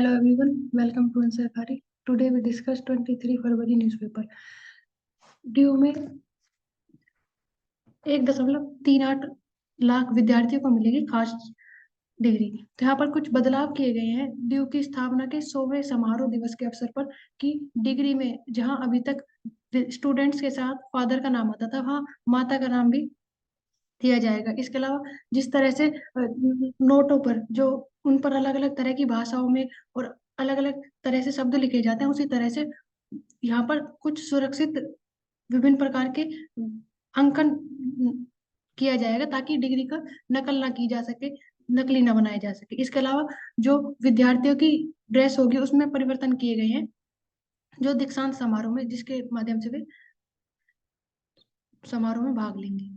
Hello everyone, welcome to Ansarkari. Today we discuss 23 February newspaper. Due में 1.38 लाख विद्यार्थियों को मिलेगी खास डिग्री। तो यहाँ पर कुछ बदलाव किए गए हैं ड्यू की स्थापना के 100वें समारोह दिवस के अवसर पर कि डिग्री में जहां अभी तक स्टूडेंट्स के साथ फादर का नाम आता था, वहाँ माता का नाम भी दिया जाएगा। इसके अलावा जिस तरह से नोटों पर जो उन पर अलग अलग तरह की भाषाओं में और अलग अलग तरह से शब्द लिखे जाते हैं, उसी तरह से यहाँ पर कुछ सुरक्षित विभिन्न प्रकार के अंकन किया जाएगा ताकि डिग्री का नकल ना की जा सके, नकली ना बनाया जा सके। इसके अलावा जो विद्यार्थियों की ड्रेस होगी उसमें परिवर्तन किए गए हैं, जो दीक्षांत समारोह में जिसके माध्यम से वे समारोह में भाग लेंगे।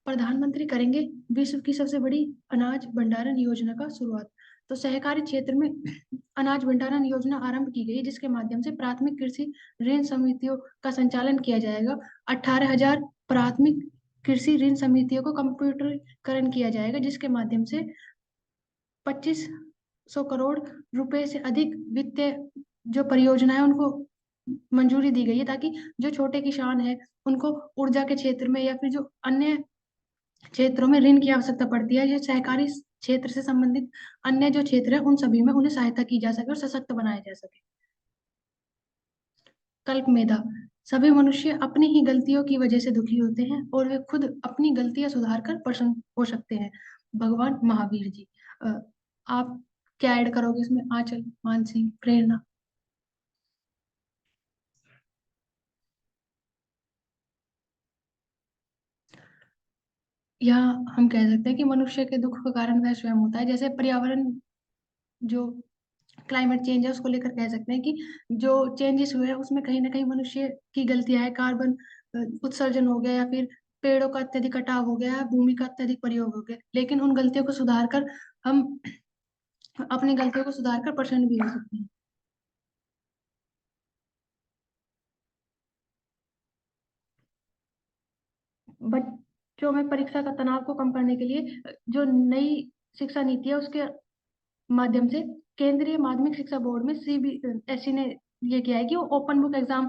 प्रधानमंत्री करेंगे विश्व की सबसे बड़ी अनाज भंडारण योजना का शुरुआत। तो सहकारी क्षेत्र में अनाज भंडारण योजना आरंभ की गई, जिसके माध्यम से प्राथमिक कृषि ऋण समितियों का संचालन किया जाएगा। 18,000 प्राथमिक कृषि ऋण समितियों को कंप्यूटरीकरण किया जाएगा, जिसके माध्यम से 2500 करोड़ रुपए से अधिक वित्तीय जो परियोजनाएं उनको मंजूरी दी गई है, ताकि जो छोटे किसान है उनको ऊर्जा के क्षेत्र में या फिर जो अन्य क्षेत्रों में ऋण की आवश्यकता पड़ती है, ये सहकारी क्षेत्र से संबंधित अन्य जो क्षेत्र है उन सभी में उन्हें सहायता की जा सके और सशक्त बनाया जा सके। कल्प मेधा, सभी मनुष्य अपनी ही गलतियों की वजह से दुखी होते हैं और वे खुद अपनी गलतियां सुधार कर प्रसन्न हो सकते हैं। भगवान महावीर जी। आप क्या ऐड करोगे इसमें? आंचल, मानसी, प्रेरणा। या हम कह सकते हैं कि मनुष्य के दुख का कारण वह स्वयं होता है। जैसे पर्यावरण जो क्लाइमेट चेंज है उसको लेकर कह सकते हैं कि जो चेंजेस हुए हैं उसमें कहीं ना कहीं मनुष्य की गलतियां है। कार्बन उत्सर्जन हो गया, या फिर पेड़ों का अत्यधिक कटाव हो गया, भूमि का अत्यधिक प्रयोग हो गया, लेकिन उन गलतियों को सुधार कर हम अपनी गलतियों को सुधार कर प्रसन्न भी हो सकते हैं। बच्चों में परीक्षा का तनाव को कम करने के लिए जो नई शिक्षा नीति है उसके माध्यम से केंद्रीय माध्यमिक शिक्षा बोर्ड में सीबीएसई ने ये किया है कि वो ओपन बुक एग्जाम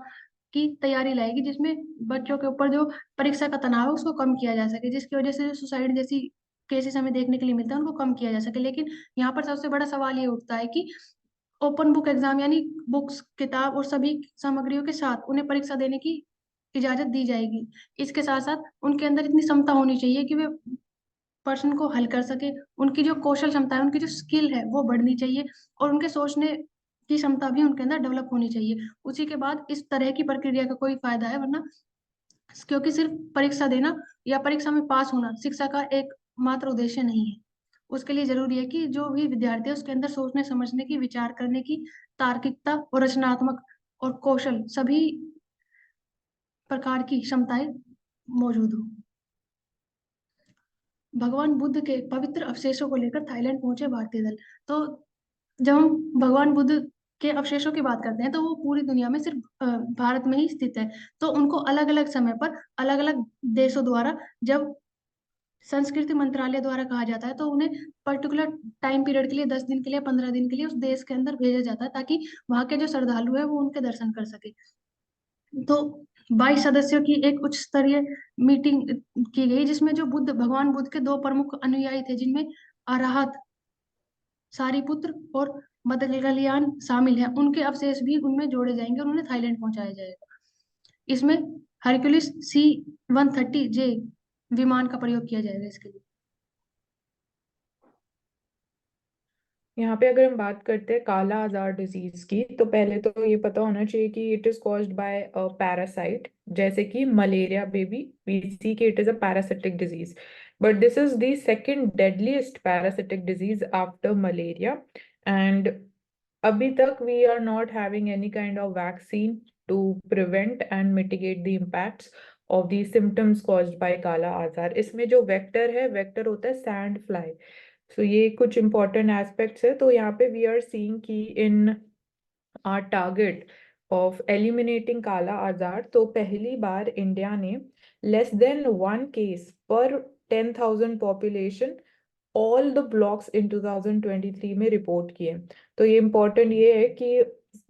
की तैयारी लाएगी, जिसमें बच्चों के ऊपर जो परीक्षा का तनाव है उसको कम किया जा सके, जिसकी वजह से जो सुसाइड जैसी केसेस हमें देखने के लिए मिलता है उनको कम किया जा सके। लेकिन यहाँ पर सबसे बड़ा सवाल ये उठता है कि ओपन बुक एग्जाम यानी बुक्स, किताब और सभी सामग्रियों के साथ उन्हें परीक्षा देने की इजाजत दी जाएगी। इसके साथ साथ उनके अंदर इतनी क्षमता होनी चाहिए कि वे प्रश्न को हल कर सके। उनकी जो कौशल क्षमता है, उनकी जो स्किल है वो बढ़नी चाहिए, और उनके सोचने की क्षमता भी उनके अंदर डेवलप होनी चाहिए। उसी के बाद इस तरह की प्रक्रिया का कोई फायदा है, वरना क्योंकि सिर्फ परीक्षा देना या परीक्षा में पास होना शिक्षा का एक मात्र उद्देश्य नहीं है। उसके लिए जरूरी है कि जो भी विद्यार्थी है उसके अंदर सोचने समझने की, विचार करने की, तार्किकता और रचनात्मक और कौशल सभी प्रकार की क्षमताएं मौजूद हो। भगवान बुद्ध के पवित्र अवशेषों को लेकर थाईलैंड पहुंचे भारतीय दल। तो जब हम भगवान बुद्ध के अवशेषों की बात करते हैं तो वो पूरी दुनिया में सिर्फ भारत में ही स्थित है। तो उनको अलग अलग समय पर अलग अलग देशों द्वारा, जब संस्कृति मंत्रालय द्वारा कहा जाता है, तो उन्हें पर्टिकुलर टाइम पीरियड के लिए 10 दिन के लिए, 15 दिन के लिए उस देश के अंदर भेजा जाता है, ताकि वहां के जो श्रद्धालु है वो उनके दर्शन कर सके। तो 22 सदस्यों की एक उच्च स्तरीय मीटिंग की गई, जिसमें जो भगवान बुद्ध के दो प्रमुख अनुयायी थे, जिनमें अराहत सारीपुत्र और मदगलियान शामिल हैं, उनके अवशेष भी उनमें जोड़े जाएंगे और उन्हें थाईलैंड पहुंचाया जाएगा। इसमें हरक्यूलिस C-130J विमान का प्रयोग किया जाएगा इसके लिए। यहाँ पे अगर हम बात करते हैं काला आजार डिजीज की, तो पहले तो ये पता होना चाहिए कि it is caused by a parasite, जैसे कि मलेरिया बेबी, वी सी के it is a parasitic disease, but this is the second deadliest parasitic disease after malaria. And अभी तक we are not having any kind of vaccine to prevent and mitigate the impacts of the symptoms caused by kala azar. इसमें जो vector है, vector होता है sand fly. सो ये कुछ important aspects है। तो यहाँ पे वी आर सीइंग कि इन आर टारगेट ऑफ एलिमिनेटिंग काला आजार, तो पहली बार इंडिया ने लेस देन 1 केस पर 10,000 पॉपुलेशन ऑल द ब्लॉक्स इन 2023 में रिपोर्ट किए। तो ये इम्पोर्टेंट ये है कि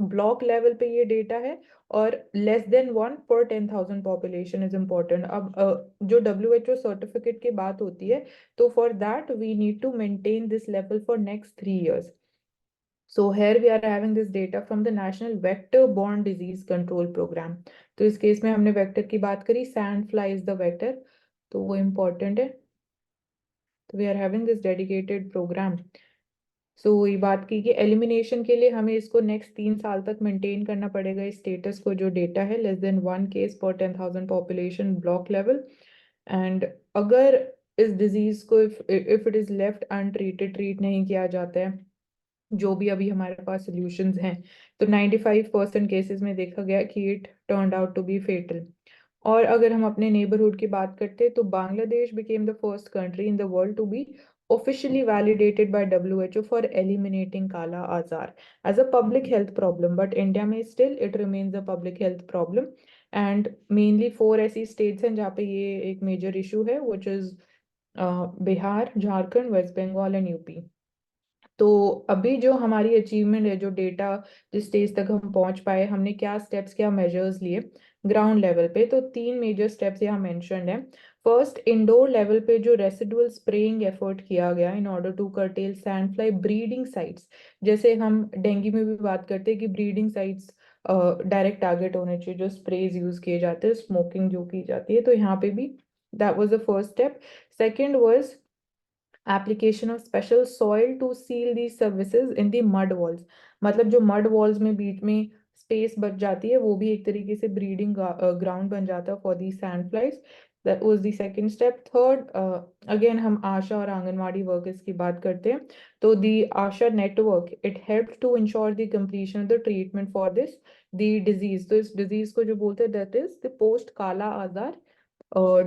ब्लॉक लेवल पे ये डेटा है, और less than 1 per 10,000 population is important. अब जो WHO सर्टिफिकेट की बात होती है, तो for that we need to maintain this level for next 3 years. So here we are having this data from the National Vector-Borne Disease Control Program. तो इस case में हमने वेक्टर की बात करी, sand fly is the vector, तो वो important है। तो we are having this dedicated program. So ये बात की कि एलिमिनेशन के लिए हमें इसको नेक्स्ट 3 साल तक मेंटेन करना पड़ेगा, इस स्टेटस को, जो डेटा है less than 1 case per 10,000 population block level. And अगर इस डिजीज को if it is left untreated, treat नहीं किया जाता है, जो भी अभी हमारे पास सॉल्यूशंस हैं, तो 95% केसेस में देखा गया कि it turned out to be fatal. और अगर हम अपने नेबरहुड की बात करते हैं, तो Bangladesh became the first country in the world to be officially validated by WHO for eliminating Kala Azar as a public health problem, but India में still it remains a public health problem, and mainly 4 ऐसी states हैं जहाँ पे ये एक major issue है, which is Bihar, Jharkhand, West Bengal and UP. तो अभी जो हमारी अचीवमेंट है, जो डेटा जिस स्टेज तक हम पहुंच पाए, हमने क्या स्टेप्स, क्या मेजर्स लिए ग्राउंड लेवल पे, तो 3 मेजर स्टेप्स यहाँ मेंशन्ड है। फर्स्ट, इंडोर लेवल पे जो रेसिडुअल स्प्रेइंग एफर्ट किया गया in order to curtail sand fly breeding sites. जैसे हम डेंगू में भी बात करते हैं कि ब्रीडिंग साइट्स डायरेक्ट टारगेट होने चाहिए, जो स्प्रेज यूज किए जाते हैं, स्मोकिंग जो की जाती है, तो यहाँ पे भी that was the first step. Second was application of special soil to seal these services in the mud walls। मतलब जो mud walls में बीच में स्पेस बच जाती है, वो भी एक तरीके से ब्रीडिंग ग्राउंड बन जाता है for the sand flies. That was the second step. Third, again हम आशा और आंगनवाड़ी वर्कर्स की बात करते हैं, तो the ASHA network it help to ensure the completion of the treatment for this the disease. तो इस डिजीज को जो बोलते हैं दैट इज द पोस्ट काला आजार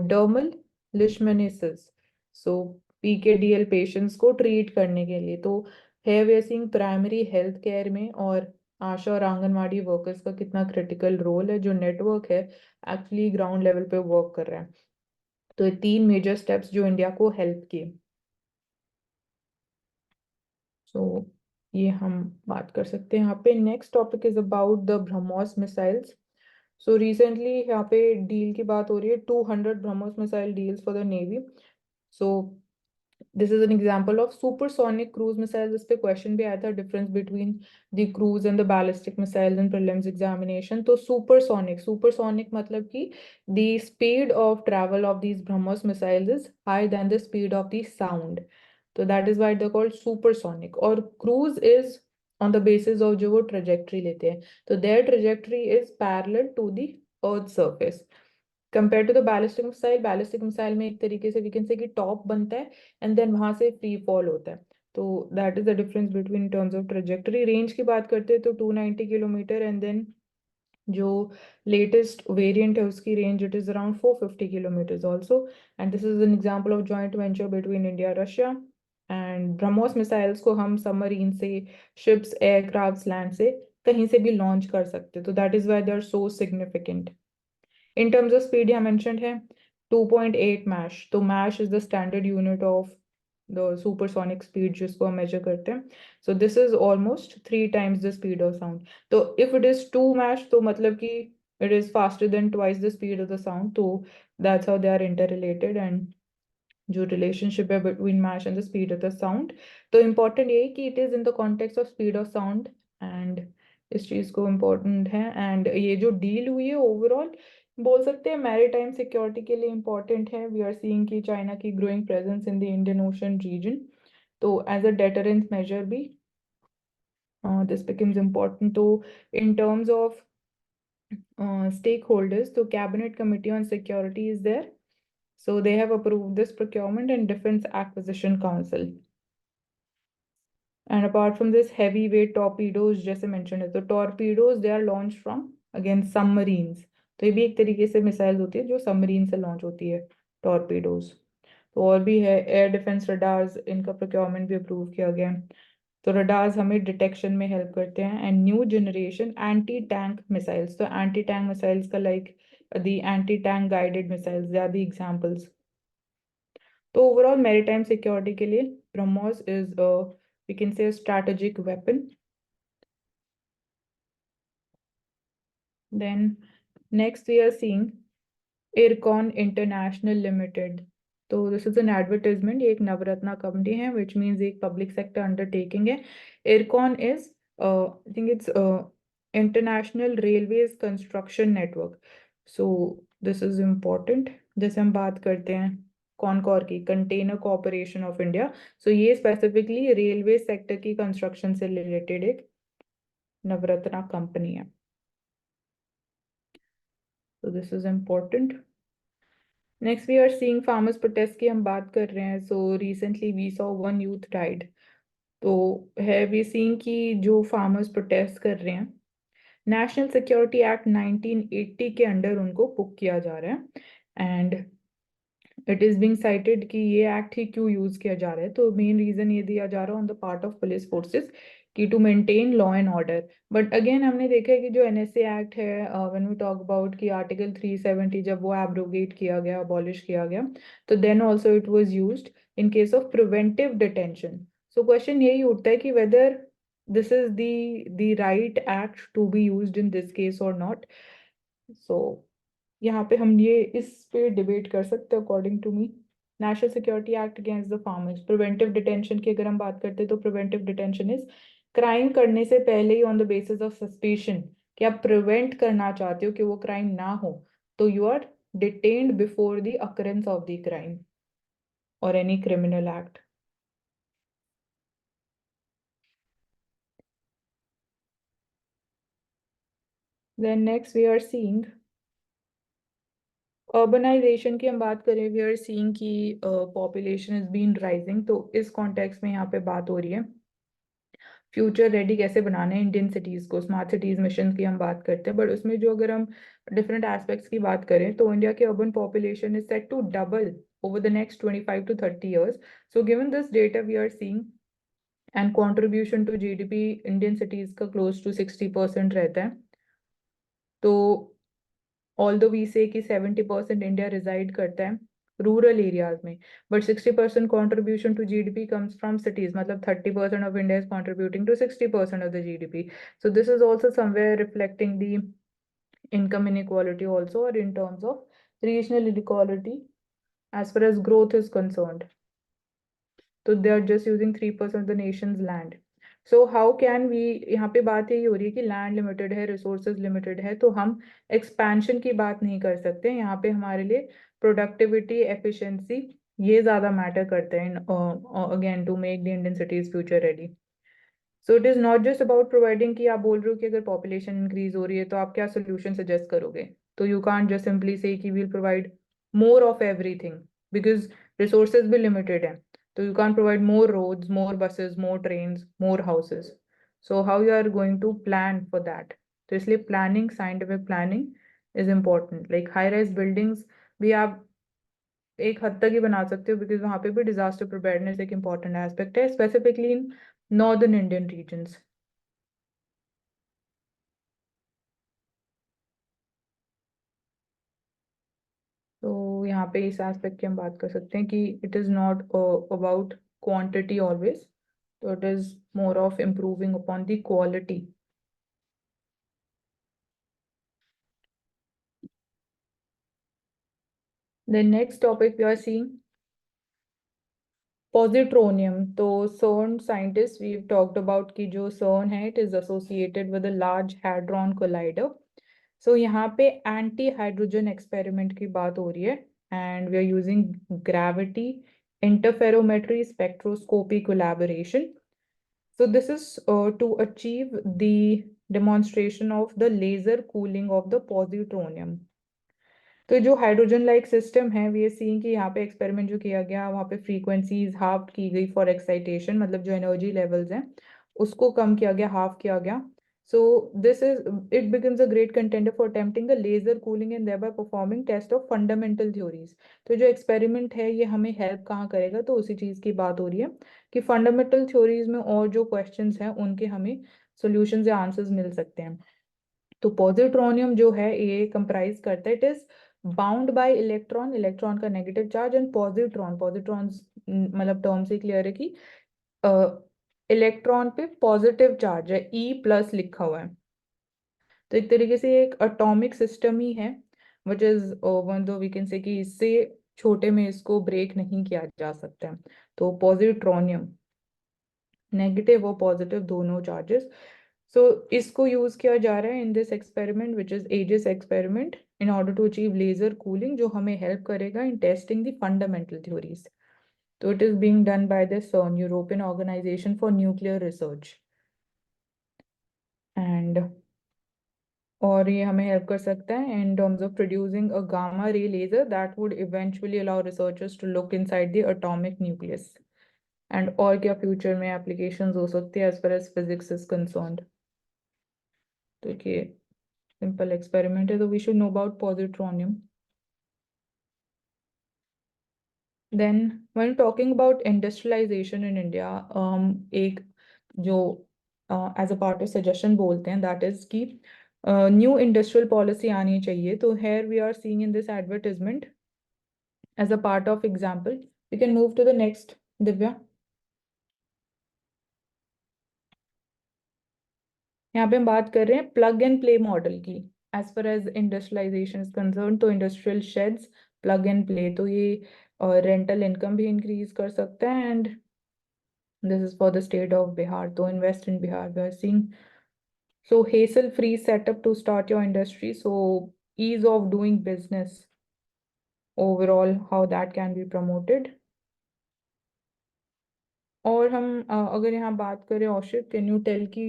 डर्मल लिशमनिसिस। सो PKDL पेशेंट्स को ट्रीट करने के लिए, तो है वे सीइंग प्राइमरी हेल्थ केयर में और आशा और आंगनवाड़ी वर्कर्स का कितना क्रिटिकल रोल है, जो नेटवर्क है एक्चुअली ग्राउंड लेवल पे वर्क कर रहा है। तो ये 3 मेजर स्टेप्स जो इंडिया को हेल्प किए। सो ये हम बात कर सकते हैं यहाँ पे। Next topic is about the BrahMos missiles. So recently यहाँ पे डील की बात हो रही है, 200 BrahMos missile deals for the navy. So this is an example of supersonic cruise missile. इस पे क्वेश्चन भी आया था, difference between the cruise and the ballistic missile in prelims examination. तो सुपरसोनिक, सुपरसोनिक मतलब कि the speed of travel of these BrahMos missiles is higher then the speed of the sound, तो that is why they called supersonic. और cruise is on the basis of जो वो trajectory लेते हैं, तो their trajectory is parallel to the earth surface. Compare to the ballistic missile में एक तरीके से वी कैन से कि टॉप बनता है एंड देन वहां से फ्री फॉल होता है। तो that is the difference between terms of trajectory. Range की बात करते हैं तो 290 किलोमीटर, एंड देन जो लेटेस्ट वेरिएंट है उसकी range it is around 450 kilometres also. And this is an example of joint venture between India Russia. And BrahMos missiles को हम सबमरीन से, शिप्स, एयरक्राफ्ट, लैंड से, कहीं से भी लॉन्च कर सकते, तो that is why they are so significant. In terms of speed, यहाँ mentioned है 2.8 मैश, तो mach is the standard unit of the supersonic speed जिसको हम मेजर करते हैं। So this is almost 3 times the speed of sound. तो if it is 2 mach, तो मतलब कि it is faster than twice the speed of the sound. तो that's how they are inter related, and जो relationship है between mach and the speed of the sound. तो important ये है कि it is in the context of speed of sound, and इस चीज को इम्पोर्टेंट है। एंड ये जो डील हुई है ओवरऑल बोल सकते हैं मैरीटाइम सिक्योरिटी के लिए इम्पोर्टेंट है। वी आर सीइंग कि चाइना की growing presence in the Indian Ocean region, तो एज अ डेटरेंस मेजर भी दिस बिकम्स इम्पोर्टेंट। तो in terms of stake holders, तो cabinet committee on security is there, so they have approved this procurement and Defense Acquisition Council. And apart from this, heavyweight torpedoes जैसे mentioned है, तो torpedoes they are launched from again submarines। तो ये भी एक तरीके से मिसाइल होती है जो सबमरीन से लॉन्च होती है, टॉर्पीडोज। तो और भी है, एयर डिफेंस रडार्स, इनका प्रोक्योरमेंट भी अप्रूव किया गया है। तो रडार्स हमें डिटेक्शन में हेल्प करते हैं। And new generation anti tank missiles, तो एंटी टैंक मिसाइल्स का like the anti tank guided missiles, they are the examples. तो ओवरऑल मैरीटाइम सिक्योरिटी के लिए BrahMos is we can say a strategic weapon. Then next we are seeing Ircon International Limited. तो this is an advertisement. ये एक Navratna company है, which means एक public sector undertaking है. Ircon is I think it's International Railways Construction Network. So this is important. जैसे हम बात करते हैं कॉनकॉर की, कंटेनर कॉर्पोरेशन ऑफ इंडिया. सो ये स्पेसिफिकली रेलवे सेक्टर की कंस्ट्रक्शन से रिलेटेड एक नवरत्ना कंपनी है. So this is important. Next we are seeing farmers protest की हम बात कर रहे हैं. So recently we saw one youth died. तो है we seeing कि जो farmers protest कर रहे हैं, नेशनल सिक्योरिटी एक्ट 1980 के अंडर उनको पुक किया जा रहा है. And it is being cited कि ये एक्ट ही क्यों यूज किया जा रहा है. तो मेन रीजन ये दिया जा रहा है on the part of police forces कि to maintain law and order. But again हमने देखा है कि जो एनएसए एक्ट है, व्हेन वी टॉक अबाउट कि आर्टिकल 370 जब वो एब्रोगेट किया गया, अबॉलिश किया गया, तो then also it was used in case of preventive detention. So question यही उठता है कि whether this is the right act to be used in this case or not. So यहाँ पे हम ये इस पे डिबेट कर सकते हैं. According to me, national security act against the farmers, preventive detention की अगर हम बात करते हैं तो प्रिवेंटिव डिटेंशन इज क्राइम करने से पहले ही on the basis of suspicion कि आप प्रिवेंट करना चाहते हो कि वो क्राइम ना हो, तो you are detained before the occurrence of the crime और any criminal act. Then next we are seeing urbanization की हम बात करें. we are seeing कि population has been rising. तो इस context में यहाँ पे बात हो रही है फ्यूचर रेडी कैसे बनाना है इंडियन सिटीज को. स्मार्ट सिटीज मिशन की हम बात करते हैं, बट उसमें जो अगर हम डिफरेंट एस्पेक्ट्स की बात करें तो इंडिया की urban population is set to double over the next 25 to 30 years. So given this data we are seeing and contribution to GDP Indian cities का close to 60% रहता है. तो although we say कि 70% इंडिया रिजाइड करता है rural areas में, but 60% contribution to GDP comes from cities. मतलब 30% of India is contributing to 60% of the GDP. So this is also somewhere reflecting the income inequality also, or in terms of regional inequality as far as growth is concerned. So they are just using 3% of the nation's land. So how can we, यहाँ पे बात यही हो रही है कि land limited है, resources limited है, तो हम एक्सपेंशन की बात नहीं कर सकते. यहाँ पे हमारे लिए प्रोडक्टिविटी, एफिशिएंसी ये ज़्यादा मैटर करते हैं again to make the Indian cities future ready. So it is not just about providing कि आप बोल रहे हो कि अगर पॉपुलेशन इंक्रीज हो रही है तो आप क्या सोल्यूशन सजेस्ट करोगे. तो you can't just simply say कि we'll provide more of everything because resources भी लिमिटेड है. So you can't provide more roads, more buses, more trains, more houses. So how you are going to plan for that? तो इसलिए planning, scientific planning is important. Like high-rise buildings भी आप एक हद तक ही बना सकते हो because वहाँ पे भी disaster preparedness एक important aspect है, specifically in northern Indian regions. तो यहाँ पे इस एस्पेक्ट की हम बात कर सकते हैं कि it is not about quantity always, तो it is more of improving upon the quality. The next topic we are seeing positronium. तो CERN scientists we've talked about कि जो CERN है it is associated with a large hadron collider. So यहाँ पे anti hydrogen experiment की बात हो रही है and we are using gravity interferometry spectroscopy collaboration. So this is to achieve the demonstration of the laser cooling of the positronium. तो जो hydrogen like system है वी आर सीइंग कि यहाँ पे एक्सपेरिमेंट जो किया गया वहाँ पे फ्रीक्वेंसीज हाफ की गई फॉर एक्साइटेशन, मतलब जो एनर्जी लेवल्स हैं उसको कम किया गया, हाफ किया गया. So this is it becomes a great contender for attempting a laser cooling and thereby performing test of fundamental theories. तो जो एक्सपेरिमेंट है ये हमें हेल्प कहाँ करेगा, तो उसी चीज़ की बात हो रही है कि फंडामेंटल थ्योरीज में और जो क्वेश्चंस हैं उनके हमें सोल्यूशंस या आंसर्स मिल सकते हैं. तो पॉजिट्रॉनियम जो है ये कंप्राइज करता है, it is bound by electron, electron का negative charge, and positron, positron मतलब टर्म से क्लियर है कि इलेक्ट्रॉन पे पॉजिटिव चार्ज है, E+ लिखा हुआ है। तो एक तरीके से एक अटोमिक सिस्टम ही है, विच इज वन दो वी कैन से कि इससे छोटे में इसको ब्रेक नहीं किया जा सकता है। तो पॉजिट्रॉनियम, नेगेटिव और पॉजिटिव दोनों चार्जेस। सो इसको यूज किया जा रहा है in this experiment which is AEgIS experiment in order to achieve laser cooling, जो हमें हेल्प करेगा in testing the fundamental theories. तो it is being done by the CERN, European organisation for nuclear research. And और ये हमें help कर सकता है in terms of producing a gamma ray laser that would eventually allow researchers to look inside the atomic nucleus. And और क्या future में applications हो सकती है as far as physics is concerned. तो ये सिंपल एक्सपेरिमेंट है, तो we should know about positronium. Then when talking about industrialization in India, एक जो as a part of suggestion बोलते हैं दैट इज कि न्यू इंडस्ट्रियल पॉलिसी आनी चाहिए। तो here we are seeing in this advertisement as a part of example. We can move to the next, Divya. यहाँ पे हम बात कर रहे हैं प्लग एंड प्ले मॉडल की। As far as industrialization is concern, तो industrial sheds plug and play, तो ये रेंटल इनकम भी इंक्रीज कर सकता है। And this is for the state of Bihar, तो invest in Bihar we are seeing. So hassle free setup to start your industry, so ease of doing business overall, how that can be promoted. और हम अगर यहाँ बात करें औषित, can you tell कि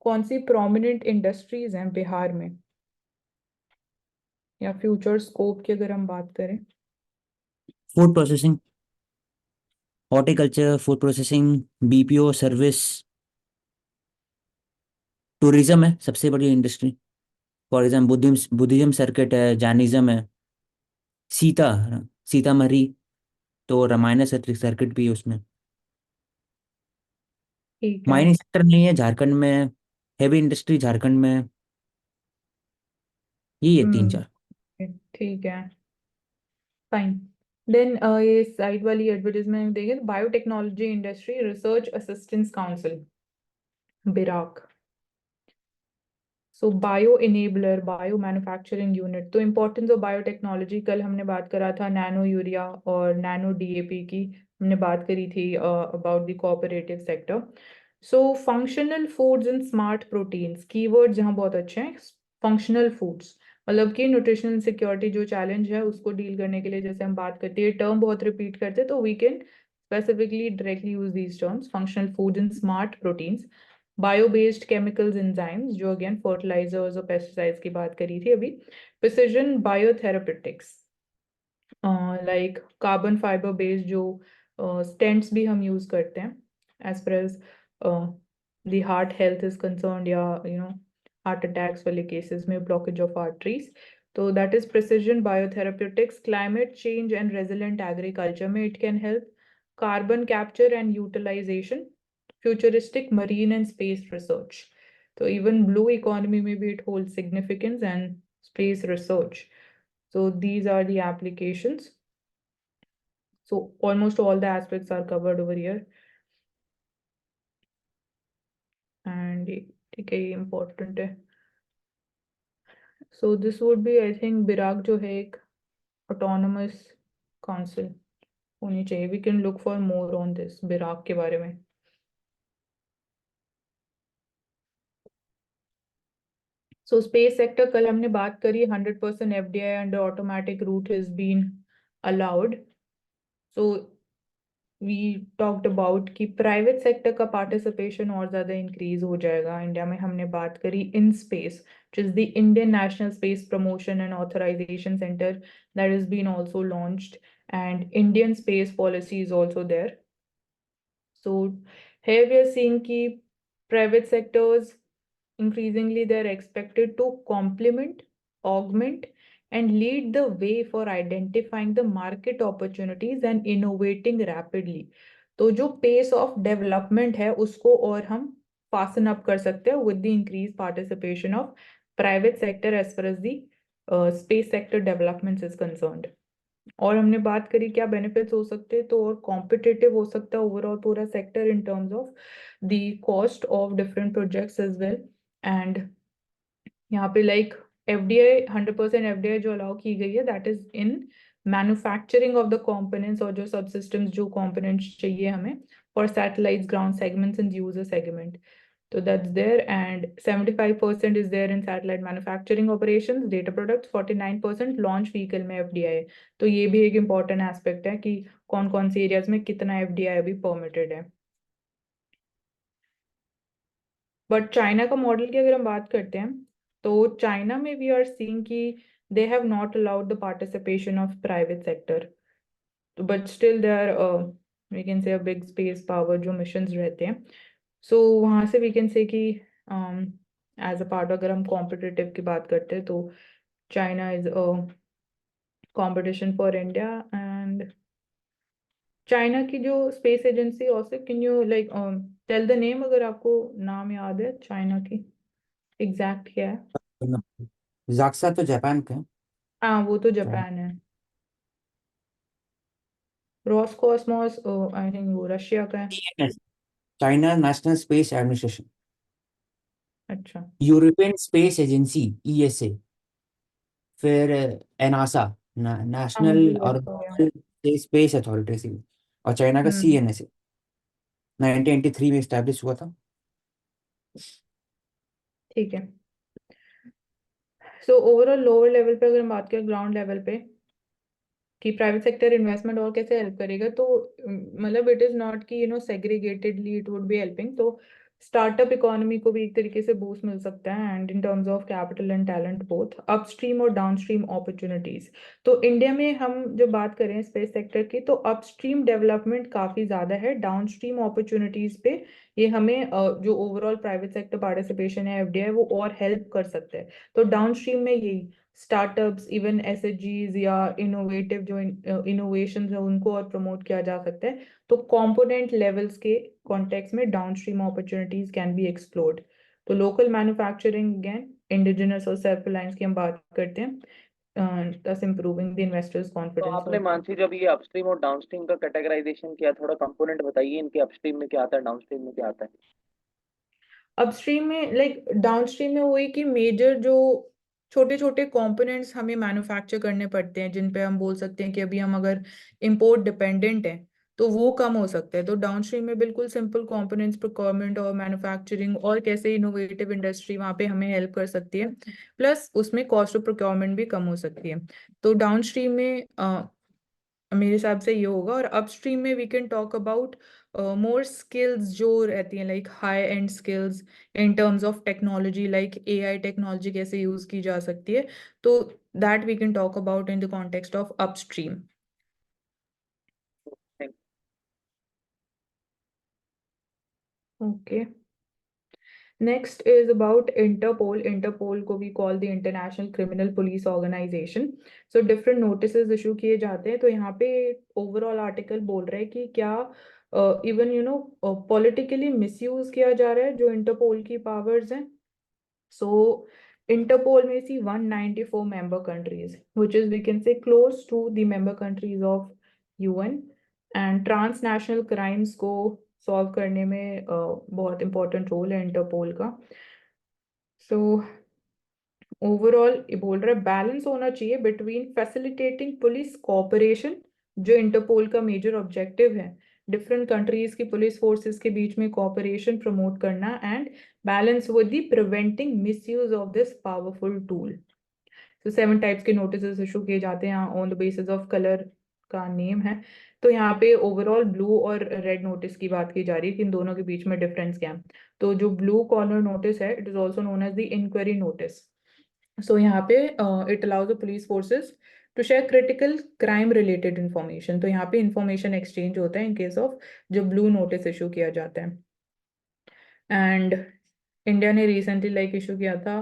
कौन सी prominent industries हैं बिहार में, या फ्यूचर स्कोप की अगर हम बात करें। Food processing, horticulture, food processing, BPO service, tourism है सबसे बड़ी industry. For example Buddhism, Buddhism circuit है, जैनिज्म है, सीता सीतामढ़ी, तो रामायण सर्किट भी है उसमें। ठीक है। माइनिंग सेक्टर नहीं है झारखंड में, हैवी इंडस्ट्री झारखंड में, यही है तीन हम्म। चार। ठीक है, फाइन। देन ये साइड वाली एडवर्टीजमेंट देखें, biotechnology industry research assistance council, BIRAC. So bio enabler, bio manufacturing unit, तो इम्पोर्टेंस ऑफ बायोटेक्नोलॉजी, कल हमने बात करा था नैनो यूरिया और नैनो डीएपी की, हमने बात करी थी about the cooperative sector. So functional foods and smart proteins, keyword जहाँ बहुत अच्छे हैं। फंक्शनल फूड्स मतलब कि न्यूट्रिशनल सिक्योरिटी जो चैलेंज है उसको डील करने के लिए, जैसे हम बात करते हैं टर्म बहुत रिपीट करते हैं, तो we can specifically directly use these terms, functional food and smart proteins. Bio based chemicals enzymes, जो अगेन फर्टिलाइजर्स और पेस्टिसाइड्स की बात करी थी अभी। Precision biotherapeutics, like carbon fibre based जो स्टेंट्स भी हम यूज करते हैं as per as the heart health is concern, या हार्ट अटैक्स वाले केसेस में ब्लॉकेज ऑफ आर्टरीज, तो that is precision biotherapeutics. Climate change and resilient agriculture में it can help. Carbon capture and utilisation, futuristic marine and space research. So even blue economy maybe it holds significance, and space research. So these are the applications. So almost all the aspects are covered over here. And ठीक है, ये important है. So this would be, I think, BIRAC जो है एक autonomous council होनी चाहिए. We can look for more on this BIRAC के बारे में. So space sector कल हमने बात करी, 100% FDI under automatic route has been allowed. So we talked about कि प्राइवेट सेक्टर का पार्टिसिपेशन और ज्यादा इंक्रीज हो जाएगा इंडिया में। हमने बात करी in space, which is the Indian National Space Promotion and Authorization Center that has been also launched, and Indian space policy is also there. So here we are seeing कि private sectors increasingly they're expected to complement, augment, and lead the way for identifying the market opportunities and innovating rapidly. तो जो pace of development है उसको और हम fasten up कर सकते हैं with the increased participation of private sector as far as the space sector development is concerned. और हमने बात करी क्या बेनिफिट्स हो सकते हैं, तो और कॉम्पिटिटिव हो सकता है ओवरऑल पूरा sector in terms of the cost of different projects as well. And यहाँ पे लाइक एफडीआई 100% एफडीआई जो अलाउ की गई है that is in manufacturing of the components और जो सबसिस्टम्स जो कॉम्पोनेंट्स चाहिए हमें for satellites ground segments and user segment. So that's there, and 75% is there in satellite manufacturing operations, data products, 49% launch vehicle में FDI है। तो ये भी एक important aspect है कि कौन कौन से areas में कितना FDI अभी permitted है। बट चाइना का मॉडल की अगर हम बात करते हैं तो चाइना में वी आर सीइंग कि they have not allowed the participation of private sector, तो but still they are we can say a big space power जो मिशंस रहते हैं। सो वहाँ से वी कैन से कि एज अ पार्ट अगर हम कॉम्पिटिटिव की बात करते हैं तो China is a competition for India. And China की जो space agency also, can you like tell the name अगर आपको नाम याद है चाइना की एग्जैक्ट क्या है? जाक्सा तो जापान का है। हाँ वो तो जापान है। रोसकॉस्मोस आई थिंक वो रशिया का है। TNS, China national space administration. अच्छा। यूरोपियन स्पेस एजेंसी ESA, फिर एनासा, हाँ नेशनल जी और हो गया। ग्लोबल स्पेस अथॉरिटी, और चाइना का हम्म। CNSA 1993 में स्टैब्लिश हुआ था। ठीक है। सो ओवरऑल लोअर लेवल पे अगर हम बात करें ग्राउंड लेवल पे कि प्राइवेट सेक्टर इन्वेस्टमेंट और कैसे हेल्प करेगा, तो मतलब इट इज नॉट कि सेग्रीगेटेडली इट वुड बी हेल्पिंग। तो स्टार्टअप इकोनॉमी को भी एक तरीके से बूस्ट मिल सकता है and in terms of capital and talent both upstream और डाउनस्ट्रीम अपॉर्चुनिटीज। तो इंडिया में हम जो बात करें स्पेस सेक्टर की तो अपस्ट्रीम डेवलपमेंट काफी ज्यादा है, डाउनस्ट्रीम अपॉर्चुनिटीज पे ये हमें जो ओवरऑल प्राइवेट सेक्टर पार्टिसिपेशन है एफडीआई वो और हेल्प कर सकता है। तो डाउनस्ट्रीम में यही स्टार्टअप्स इवन एसएचजीज या इनोवेटिव जो इनोवेशन है उनको और प्रमोट किया जा सकता है। तो कंपोनेंट लेवल्स के कॉन्टेक्स्ट में downstream opportunities can be explored. तो लोकल मैन्युफैक्चरिंग अगेन इंडिजिनस और सेल्फ रिलायंस की हम बात करते हैं, thus improving the investors तो confidence आपने also। मानसी जब ये अपस्ट्रीम और डाउनस्ट्रीम का कैटेगराइजेशन किया, थोड़ा कंपोनेंट बताइए इनके, अपस्ट्रीम में क्या आता है, डाउनस्ट्रीम में क्या आता है? अपस्ट्रीम में लाइक डाउनस्ट्रीम में वही कि मेजर जो छोटे छोटे कंपोनेंट्स हमें मैन्युफैक्चर करने पड़ते हैं जिन पे हम बोल सकते हैं कि अभी हम अगर इंपोर्ट डिपेंडेंट हैं तो वो कम हो सकता है। तो डाउनस्ट्रीम में बिल्कुल सिंपल कंपोनेंट्स प्रोक्योरमेंट और मैन्युफैक्चरिंग और कैसे इनोवेटिव इंडस्ट्री वहाँ पे हमें हेल्प कर सकती है, प्लस उसमें कॉस्ट ऑफ प्रोक्योरमेंट भी कम हो सकती है। तो डाउनस्ट्रीम में मेरे हिसाब से ये होगा। और अपस्ट्रीम में we can talk about more skills जो रहती हैं like high end skills in terms of technology, like AI technology कैसे यूज की जा सकती है, तो that we can talk about in the context of upstream. Okay, next is about Interpol. Interpol को भी call the International Criminal Police Organisation. So different notice issue किए जाते हैं। तो यहाँ पे ओवरऑल आर्टिकल बोल रहा है कि क्या इवन पॉलिटिकली मिसयूज किया जा रहा है जो इंटरपोल की पावर्स हैं। सो इंटरपोल में सी 194 member countries which is we can say close to the member countries of UN, and transnational crimes को सॉल्व करने में बहुत इंपॉर्टेंट रोल है इंटरपोल का। सो ओवरऑल ये बोल रहा है बैलेंस होना चाहिए बिटवीन फैसिलिटेटिंग पुलिस कोऑपरेशन जो इंटरपोल का मेजर ऑब्जेक्टिव है, डिफरेंट कंट्रीज की पुलिस फोर्सेस के बीच में कोऑपरेशन प्रमोट करना, and balance with the preventing misuse of this powerful tool. तो 7 टाइप्स के नोटिस इशू किए जाते हैं on the basis of colour का नेम है। तो यहाँ पे ओवरऑल ब्लू और रेड नोटिस की बात की जा रही है कि इन दोनों के बीच में डिफरेंस क्या है। तो जो ब्लू कॉर्नर नोटिस है it is also known as the inquiry notice. So यहाँ पे it allows the police forces to share critical crime related information. तो यहाँ पे इंफॉर्मेशन एक्सचेंज होता है इन केस ऑफ जो ब्लू नोटिस इशू किया जाता है। एंड इंडिया ने रिसेंटली लाइक इशू किया था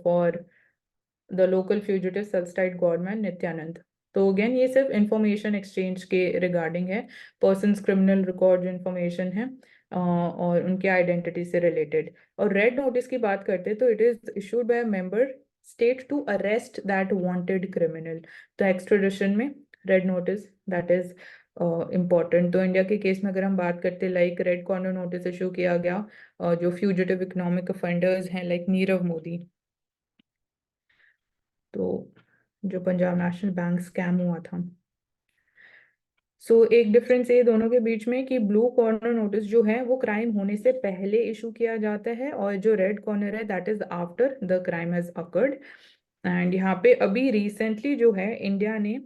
for the local fugitive substitute government Nityananda. तो अगेन ये सिर्फ इंफॉर्मेशन एक्सचेंज के रिगार्डिंग है, पर्सन्स क्रिमिनल रिकॉर्ड जो इंफॉर्मेशन है और उनके आइडेंटिटी से रिलेटेड। और रेड नोटिस की बात करते हैं तो it is issued by member state to arrest that wanted criminal. तो extradition में red notice that is important. तो इंडिया के केस में अगर हम बात करते like red corner notice issue किया गया जो फ्यूजिटिव इकोनॉमिक ऑफेंडर्स हैं लाइक नीरव मोदी, तो जो पंजाब नेशनल बैंक स्कैम हुआ था। सो एक डिफरेंस ये दोनों के बीच में कि ब्लू कॉर्नर नोटिस जो है वो क्राइम होने से पहले इशू किया जाता है और जो रेड कॉर्नर है that is after the crime has occurred. And यहाँ पे अभी रिसेंटली जो है इंडिया ने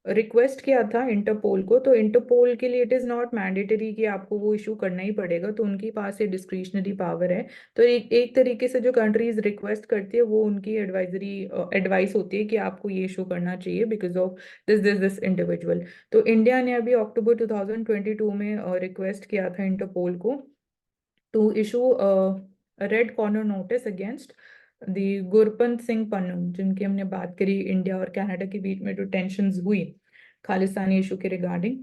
रिक्वेस्ट किया था इंटरपोल को, तो इंटरपोल के लिए इट इज़ नॉट मैंडेटरी कि आपको वो इशू करना ही पड़ेगा, तो उनके पास ये डिस्क्रिशनरी पावर है। तो एक तरीके से जो कंट्रीज रिक्वेस्ट करती है वो उनकी एडवाइस होती है कि आपको ये इशू करना चाहिए बिकॉज ऑफ दिस इंडिविजुअल। तो इंडिया ने अभी अक्टूबर 2022 में रिक्वेस्ट किया था इंटरपोल को to issue red corner notice against the Gurpant Singh Pannu, जिनकी हमने बात करी इंडिया और कनाडा के बीच में जो टेंशंस हुई खालिस्तानी इशू के regarding.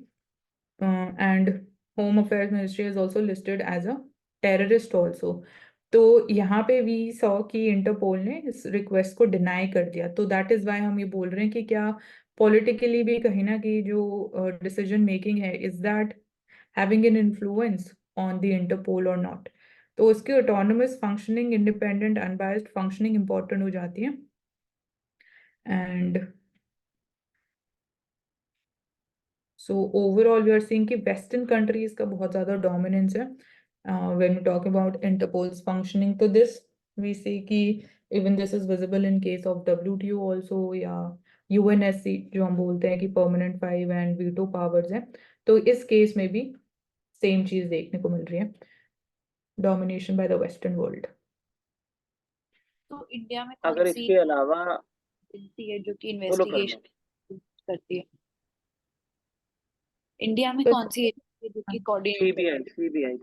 And home affairs ministry is also listed as a terrorist also. तो यहाँ पे वी सॉ कि इंटरपोल ने इस रिक्वेस्ट को डिनाई कर दिया। तो दैट इज वाई हम ये बोल रहे हैं कि क्या पॉलिटिकली भी कहीं ना कहीं जो डिसीजन मेकिंग है is that having an influence on the Interpol और नॉट। तो उसकी autonomous functioning, independent unbiased functioning important हो जाती है। And so overall we are seeing कि वेस्टर्न कंट्रीज का बहुत ज़्यादा डोमिनेंस है when we talk about Interpol's functioning. तो दिस वी सी कि even this is visible in case of WTO also या UNSC जो हम बोलते हैं कि परमानेंट 5 एंड वीटो पावर्स हैं। तो इस केस में भी सेम चीज़ देखने को मिल रही है, domination by the western world. तो इंडिया में अगर कौन सी इसके अलावा एजेंसी है जो कि बोलो कर लो। इन्वेस्टिगेशन करती है? इंडिया में तो कौन सी एजेंसी है जो कि कोऑर्डिनेट सीबीआई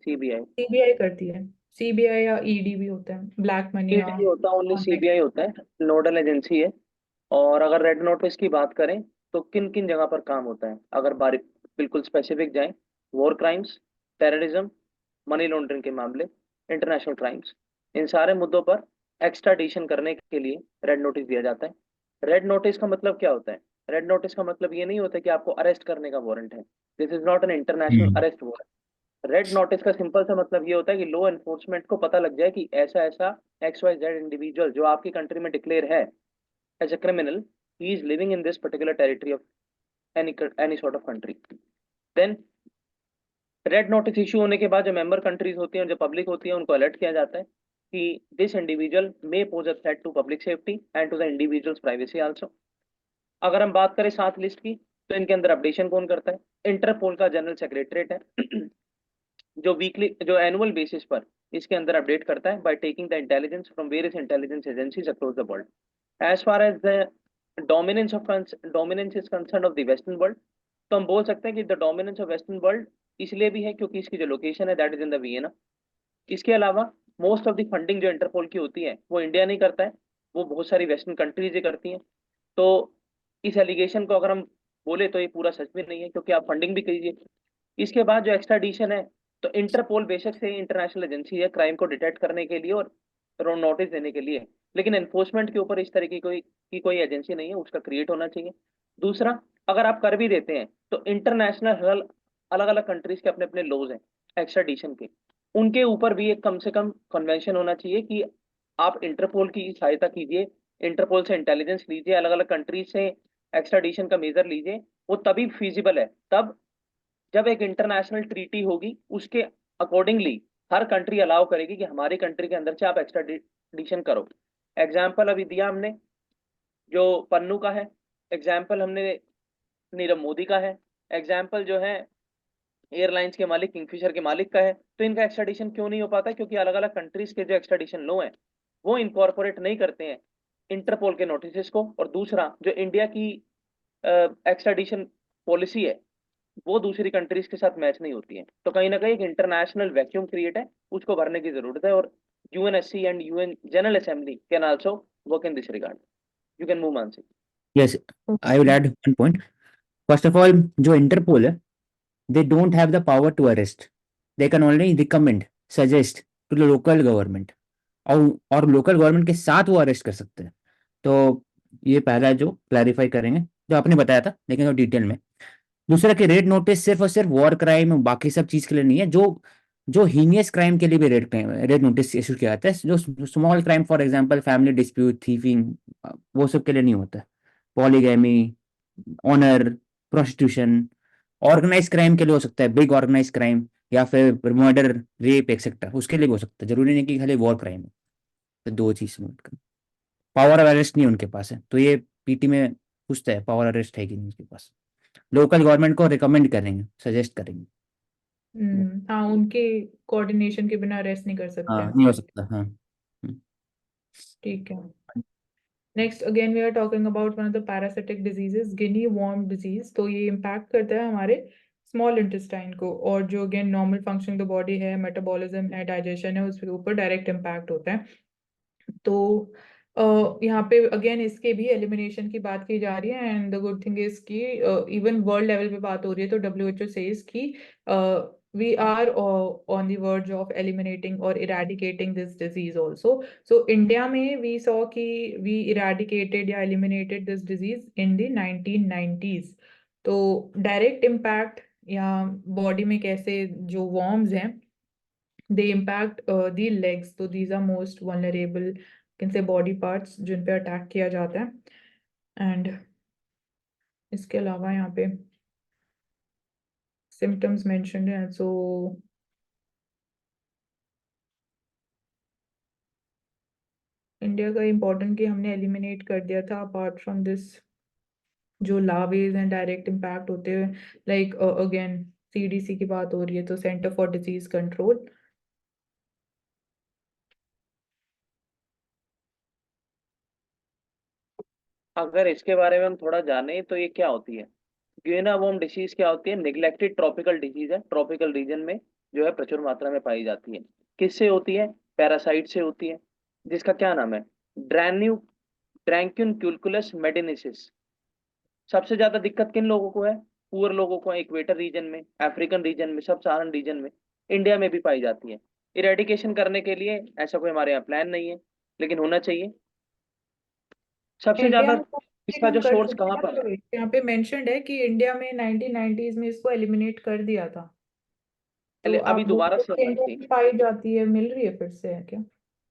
CBI करती है, CBI या ED भी होता है, ब्लैक मनी या ईडी होता है, ओनली online। सीबीआई होता है, नोडल एजेंसी है। और अगर रेड नोटिस की बात करें तो किन किन जगह पर काम होता है, अगर बारीक बिल्कुल स्पेसिफिक जाएं, war crimes, terrorism, money laundering के मामले, इंटरनेशनल क्राइम्स, इन सारे मुद्दों पर एक्स्ट्राडिशन करने के लिए रेड नोटिस दिया जाता है। रेड नोटिस का मतलब क्या होता है? रेड नोटिस का मतलब ये नहीं होता कि आपको अरेस्ट करने का वारंट है। This is not an international arrest warrant. Red notice का सिंपल सा मतलब ये होता है कि लॉ एनफोर्समेंट को पता लग जाए कि ऐसा ऐसा XYZ इंडिविजुअल जो आपकी कंट्री में डिक्लेयर है as a criminal, he is living in this particular territory of any sort of country. Then red notice issue होने के बाद जो मेंबर कंट्रीज होती हैं, जो पब्लिक होती है, उनको अलर्ट किया जाता है कि this individual may pose a threat to public safety and to the individual's privacy also. अगर हम बात करें 7 लिस्ट की, तो इनके अंदर अपडेशन कौन करता है? इंटरपोल का जनरल सेक्रेटरीट है जो एनुअल बेसिस पर इसके अंदर अपडेट करता है by taking the intelligence from various intelligence agencies across the world. As far as the dominance is concern of the western world, तो हम बोल सकते हैं कि the dominance of western world इसलिए भी है क्योंकि इसकी जो लोकेशन है that is in the Vienna. इसके अलावा मोस्ट ऑफ द फंडिंग जो इंटरपोल की होती है वो इंडिया नहीं करता है, वो बहुत सारी वेस्टर्न कंट्रीज ही करती हैं। तो इस एलिगेशन को अगर हम बोले तो ये पूरा सच भी नहीं है, क्योंकि आप फंडिंग भी कीजिए। इसके बाद जो एक्स्ट्राडिशन है, तो इंटरपोल बेशक से इंटरनेशनल एजेंसी है क्राइम को डिटेक्ट करने के लिए और नोटिस देने के लिए, लेकिन एनफोर्समेंट के ऊपर इस तरह की कोई एजेंसी नहीं है, उसका क्रिएट होना चाहिए। दूसरा, अगर आप कर भी देते हैं तो इंटरनेशनल अलग अलग कंट्रीज के अपने अपने लॉज हैं एक्स्ट्राडिशन के, उनके ऊपर भी एक कम से कम कन्वेंशन होना चाहिए कि आप इंटरपोल की सहायता कीजिए, इंटरपोल से इंटेलिजेंस लीजिए, अलग अलग कंट्रीज से एक्स्ट्राडिशन का मेजर लीजिए। वो तभी फीजिबल है तब जब एक इंटरनेशनल ट्रीटी होगी, उसके अकॉर्डिंगली हर कंट्री अलाउ करेगी कि हमारी कंट्री के अंदर से आप एक्स्ट्राडिशन करो। एग्जाम्पल अभी दिया हमने जो पन्नू का है, एग्जाम्पल हमने नीरव मोदी का है, एग्जाम्पल जो है एयरलाइंस के मालिक किंगफिशर के मालिक का है। तो इनका एक्स्ट्राडिशन क्यों नहीं हो पाता? क्योंकि अलग अलग कंट्रीज के जो एक्स्ट्राडिशन लॉ है वो इनकॉर्पोरेट नहीं करते हैं इंटरपोल के नोटिस को। और दूसरा, जो इंडिया की एक्स्ट्राडिशन पॉलिसी है वो दूसरी कंट्रीज के साथ मैच नहीं होती है। तो कहीं ना कहीं एक इंटरनेशनल वैक्यूम क्रिएट है, उसको भरने की जरूरत है। और UNSC and UN general assembly can also work in this regard. You can move Mansi. Yes, I will add one point. First of all, जो इंटरपोल है, they don't have the power to arrest. They can only recommend, suggest to the local government. और local government के साथ वो arrest कर सकते हैं। तो ये पहला जो क्लैरिफाई करेंगे, जो आपने बताया था लेकिन वो डिटेल में। दूसरा कि रेड नोटिस सिर्फ और सिर्फ वॉर क्राइम बाकी सब चीज के लिए नहीं है, जो जो हीनियस क्राइम के लिए भी रेड नोटिस इशू किया जाता है। जो small crime for example family dispute, thiefing, वो सब के लिए नहीं होता है। Polygamy, honour, prostitution, organise crime के लिए हो सकता है, बिग ऑर्गेनाइज क्राइम, या फिर मर्डर, रेप एक्सेट्रा, उसके लिए भी हो सकता है। जरूरी नहीं कि खाली वॉर क्राइम है। तो दो चीज नोट करें। पावर ऑफ अरेस्ट नहीं उनके पास है, तो ये पीटी में पूछता है पावर अरेस्ट है कि नहीं उसके पास। लोकल गवर्नमेंट को रिकमेंड करेंगे, सजेस्ट करेंगे। हाँ, उनके कोऑर्डिनेशन के बिना अरेस्ट नहीं कर सकते हाँ, हैं। नहीं हो सकता। हाँ। ठीक है। Next again we are talking about one of the parasitic diseases, guinea worm disease. तो ये इम्पैक्ट करता है हमारे स्मॉल इंटेस्टाइन को, और जो again normal functioning the body है, मेटाबॉलिज्म है, डाइजेशन है, उसके ऊपर डायरेक्ट इम्पैक्ट होता है। तो यहाँ पे अगेन इसके भी एलिमिनेशन की बात की जा रही है, and the good thing is कि इवन वर्ल्ड लेवल पे बात हो रही है। तो WHO सेज कि we are on the verge of eliminating or eradicating this disease also. So India में we saw कि we eradicated या eliminated this disease in the 1990s. तो डायरेक्ट इम्पैक्ट या बॉडी में कैसे जो worms हैं, they impact the legs. तो these are most vulnerable, can say body parts जिन पे अटैक किया जाता है। एंड इसके अलावा यहाँ पे symptoms mentioned हैं। सो इंडिया का इम्पोर्टेंट कि हमने एलिमिनेट कर दिया था, अपार्ट फ्रॉम दिस जो लार्वेज एंड डायरेक्ट इम्पैक्ट होते हुए, लाइक अगेन CDC की बात हो रही है, तो सेंटर फॉर डिजीज कंट्रोल। अगर इसके बारे में हम थोड़ा जाने तो ये क्या होती है, ग्वेना वोम डिसीज क्या होती है? निग्लेक्टेड ट्रॉपिकल डिजीज है, ट्रॉपिकल रीजन में जो है प्रचुर मात्रा में पाई जाती है। किससे होती है? पैरासाइट से होती है, जिसका क्या नाम है? ड्रैन्यू ड्रैंक्यूनक्यूलकुलस मेडिनिसिस। सबसे ज्यादा दिक्कत किन लोगों को है? पुअर लोगों को, इक्वेटर रीजन में, अफ्रीकन रीजन में, सब सहारन रीजन में, इंडिया में भी पाई जाती है। इरेडिकेशन करने के लिए ऐसा कोई हमारे यहाँ प्लान नहीं है, लेकिन होना चाहिए। सबसे इंडिया ज्यादा में तो इसका जो हम कर सोर्स चुके कहाँ हैं, पर है? तो यहाँ पे मेंशन्ड है कि इंडिया में 1990s में इसको एलिमिनेट कर दिया था। तो पहले अभी आप बोल दोबारा रहे से हो कि आई इंडिया थी। में पाई जाती है, मिल रही है फिर से, है क्या?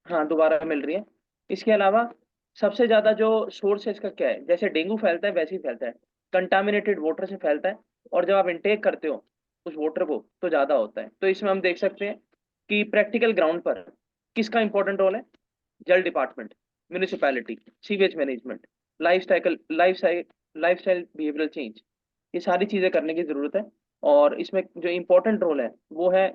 हाँ, दोबारा मिल रही है। इसके अलावा सबसे ज्यादा जो सोर्स है इसका क्या है? जैसे डेंगू फैलता है वैसे ही फैलता है, कंटामिनेटेड वाटर से फैलता है। और जब आप इंटेक करते हो उस वाटर को तो ज्यादा होता है। तो इसमें हम देख सकते हैं कि प्रैक्टिकल ग्राउंड पर किसका इंपॉर्टेंट रोल है? जल department, municipality, sewage management, life style behavioural change, ये सारी चीजें करने की जरूरत है। और इसमें जो इम्पोर्टेंट रोल है वो है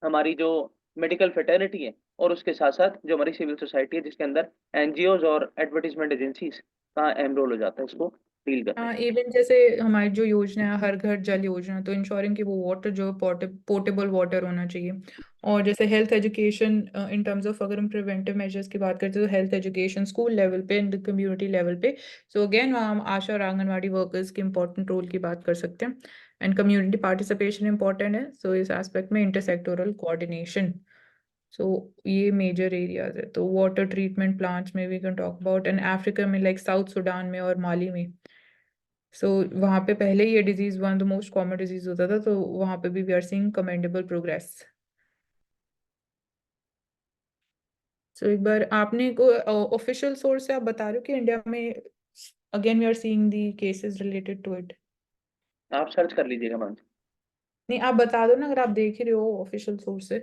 हमारी जो मेडिकल फेटर्निटी है, और उसके साथ साथ जो हमारी सिविल सोसाइटी है, जिसके अंदर एनजीओज और एडवर्टीजमेंट एजेंसीज का अहम रोल हो जाता है इसको डील करने हाँ, में। इवन जैसे हमारी जो योजना है हर घर जल योजना, तो इंश्योरिंग कि वो वाटर जो पोर्टेबल वाटर होना चाहिए। और जैसे health education in terms of, अगर हम प्रिवेंटिव मेजर्स की बात करते हैं, तो हेल्थ एजुकेशन स्कूल लेवल पे एंड कम्युनिटी लेवल पे। सो अगेन वहाँ हम आशा और आंगनवाड़ी वर्कर्स के इंपॉर्टेंट रोल की बात कर सकते हैं, एंड कम्युनिटी पार्टिसिपेशन इंपॉर्टेंट है। सो इस एस्पेक्ट में इंटरसेक्टोरल कोऑर्डिनेशन। सो ये मेजर एरियाज है। तो वाटर ट्रीटमेंट प्लांट्स में we can talk about, and Africa में लाइक साउथ सुडान में और माली में। सो वहाँ पे पहले ये disease one of the most common disease होता था, तो वहाँ पे भी we are seeing commendable progress. So एक बार आपने को ऑफिशियल सोर्स से आप बता रहे हो कि इंडिया में again we are seeing the cases related to it. आप सर्च कर लीजिएगा मैम। नहीं, आप बता दो ना अगर आप देख ही रहे हो ऑफिशियल सोर्स से।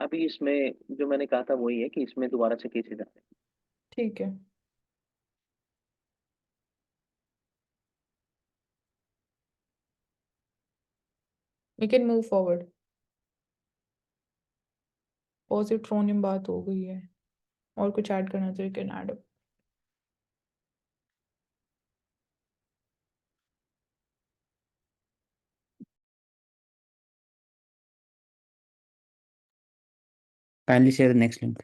अभी इसमें जो मैंने कहा था वही है कि इसमें दोबारा से केसेस आते हैं। ठीक है। We can move forward. Positronium बात हो गई है, और कुछ ऐड करना चाहिए, can add. Kindly share the next link.